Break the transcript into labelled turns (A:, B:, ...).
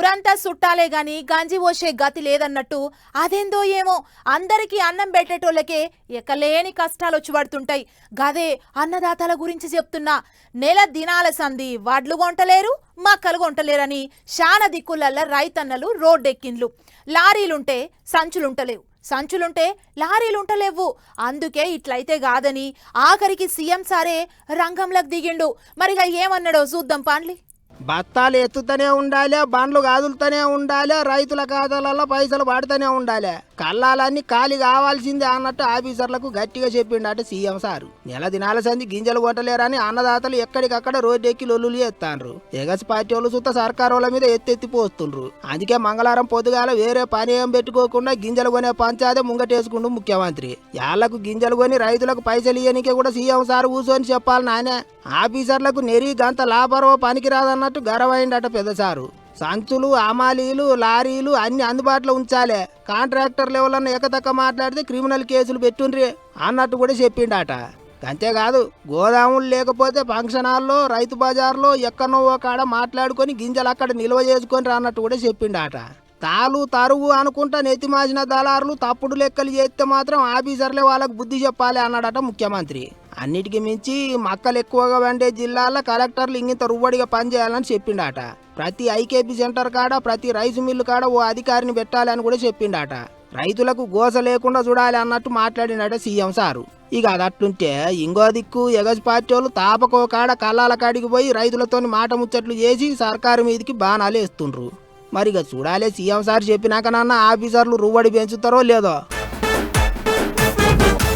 A: ఊరంతా సుట్టాలే గాని గంజి పోసే గతి లేదన్నట్టు అదేందో ఏమో అందరికీ అన్నం పెట్టేటోళ్ళకే ఎక్కలేని కష్టాలు వచ్చి పడుతుంటాయి. గదే అన్నదాతల గురించి చెప్తున్నా. నెల దినాల సంధి వడ్లు కొంటలేరు, మక్కలు కొంటలేరని శాన దిక్కులల్ల రైతన్నలు రోడ్డెక్కిండ్లు. లారీలుంటే సంచులుంటలేవు, సంచులుంటే లారీలుంటలేవు. అందుకే ఇట్లయితే కాదని ఆఖరికి సీఎం సారే రంగంలోకి దిగిండు. మరిగా ఏమన్నాడో చూద్దాం పాండ్లి.
B: బత్తాలు ఎత్తుతూనే ఉండాలి, బండ్లు కాదులుతూనే ఉండాలి, రైతుల ఖాతాలలో పైసలు పడుతూనే ఉండాలి, కళ్ళాలన్నీ ఖాళీ కావాల్సిందే అన్నట్టు ఆఫీసర్లకు గట్టిగా చెప్పిండట సీఎం సారు. నెల దినాల సంది గింజలు కొట్టలేరని అన్నదాతలు ఎక్కడికక్కడ రోడ్డెక్కి లొల్లులు ఎత్తాండ్రు. ఎగసి పార్టీ వాళ్ళు సుత సర్కారోళ్ళ మీద ఎత్తెత్తి పోస్తుండ్రు. అందుకే మంగళవారం పొద్దుగాల వేరే పని ఏం పెట్టుకోకుండా గింజలు కొనే పంచాదే ముంగటేసుకుంటూ ముఖ్యమంత్రి. యాళ్లకు గింజలు కొని రైతులకు పైసలు ఇయ్యనికే కూడా సీఎం సారు కూర్చొని చెప్పాలి నాయనే. ఆఫీసర్లకు నెరి గంత లాభరవ పనికిరాదన్నట్టు గర్వైండట పెద్దసారు. సంచులు, అమాలీలు, లారీలు అన్ని అందుబాటులో ఉంచాలే, కాంట్రాక్టర్ లెవెల్ ఏకతక్క మాట్లాడితే క్రిమినల్ కేసులు పెట్టుండ్రి అన్నట్టు కూడా చెప్పిండట. అంతేకాదు, గోదాములు లేకపోతే ఫంక్షన్ హాల్లో, రైతు బజార్లో ఎక్కడో కాడ మాట్లాడుకొని గింజలు అక్కడ నిల్వ చేసుకొని అన్నట్టు కూడా చెప్పిండట. తాలు తరువు అనుకుంటా నెత్తిమాసిన దళారులు తప్పుడు లెక్కలు చేస్తే మాత్రం ఆఫీసర్లే వాళ్ళకు బుద్ధి చెప్పాలి అన్నాడట ముఖ్యమంత్రి. అన్నిటికీ మించి మక్కలు ఎక్కువగా వండే జిల్లాల్లో కలెక్టర్లు ఇంత రువ్వడిగా పనిచేయాలని చెప్పిండట. ప్రతి ఐకేపీ సెంటర్ కాడ, ప్రతి రైసు మిల్లు కాడ ఓ అధికారిని పెట్టాలని కూడా చెప్పిండట. రైతులకు గోస లేకుండా చూడాలి అన్నట్టు మాట్లాడినట సీఎం సారు. ఇక అదట్లుంటే ఇంకో దిక్కు ఎగసి పార్టీ వాళ్ళు తాపకో కాడ కళ్ళాల కాడికి పోయి రైతులతోని మాట ముచ్చట్లు చేసి సర్కారు మీదకి బాణాలు వేస్తుండ్రు. మరిగా చూడాలి సీఎం సార్ చెప్పినాక నాన్న ఆఫీసర్లు రువ్వడి పెంచుతారో లేదో.